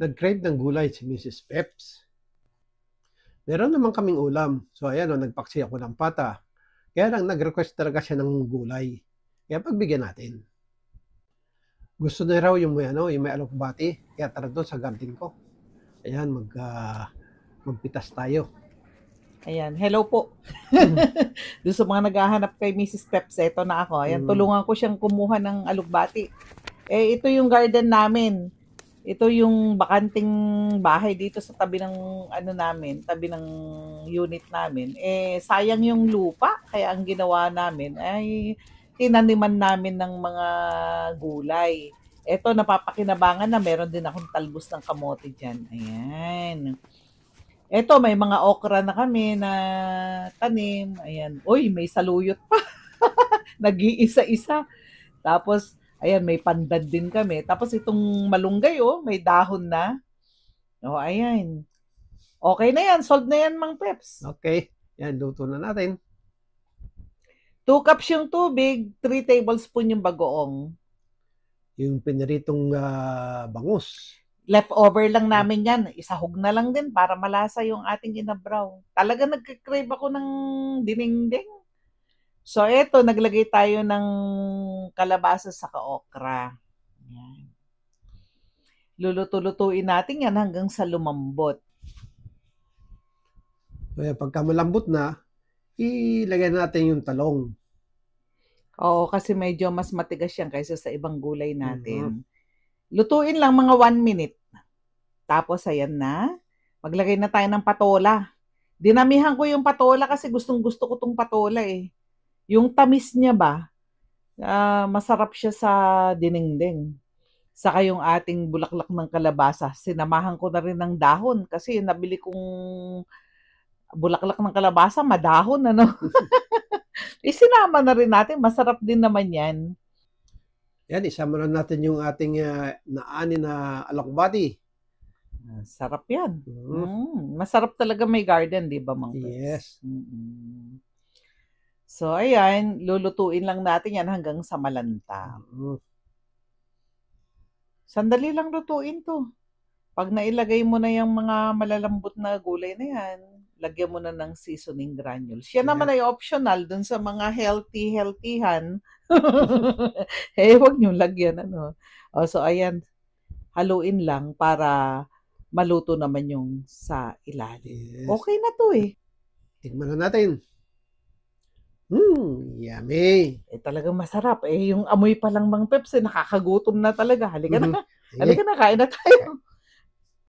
Nag-crave ng gulay si Mrs. Peps. Meron naman kaming ulam. So ayan, nagpaksi ako ng pata. Kaya lang nag-request talaga siya ng gulay. Kaya pagbigyan natin. Gusto na raw yung may alokbati. Kaya tara doon sa garden ko. Ayan, magpitas tayo. Ayan, hello po. Doon sa mga naghahanap kay Mrs. Peps, eto na ako. Ayan, tulungan ko siyang kumuha ng alokbati. Ito yung garden namin. Ito yung bakanting bahay dito sa tabi ng tabi ng unit namin. Sayang yung lupa, kaya ang ginawa namin ay tinaniman namin ng mga gulay. Ito, napapakinabangan na meron din akong talbos ng kamote dyan. Ayan. Ito, may mga okra na kami na tanim. Ayan. Uy, may saluyot pa. Nag-iisa-isa. Tapos, ayan, may pandan din kami. Tapos itong malunggay, may dahon na. Ayan. Okay na yan. Solved na yan, Mang Peps. Okay. Yan, luto na natin. 2 cups yung tubig, 3 tablespoon yung bagoong. Yung piniritong bangus. Leftover lang namin yan. Isahog na lang din para malasa yung ating inabraw. Talaga nagka-crave ako ng dinengdeng. So, eto, naglagay tayo ng kalabasa sa okra. Yan. Luluto-lutuin natin yan hanggang sa lumambot. Kaya pagka malambot na, ilagay natin yung talong. Oo, kasi medyo mas matigas yan kaysa sa ibang gulay natin. Lutuin lang mga 1 minute. Tapos, ayan na. Maglagay na tayo ng patola. Dinamihan ko yung patola kasi gustong-gusto ko tong patola eh. Yung tamis niya ba, masarap siya sa dinengdeng. Saka yung ating bulaklak ng kalabasa, sinamahan ko na rin ng dahon kasi nabili kong bulaklak ng kalabasa, madahon, ano. Isinama na rin natin, masarap din naman yan. Yan, isama na natin yung ating naani na alokbati. Sarap yan. Masarap talaga may garden, di ba, Mang Peps? Yes. So, ayan, lulutuin lang natin yan hanggang sa malanta. Sandali lang lutuin to. Pag nailagay mo na yung mga malalambot na gulay na yan, lagyan mo na ng seasoning granules. Yan naman ay optional dun sa mga healthy-healthyhan. Huwag nyo lagyan, ano. So, ayan, haluin lang para maluto naman yung sa ilalim. Yes. Okay na to eh. Tignan na natin. Yummy. Talagang masarap. Yung amoy pa lang, Mang Peps, nakakagutom na talaga. Halika na. Halika na, kain na tayo.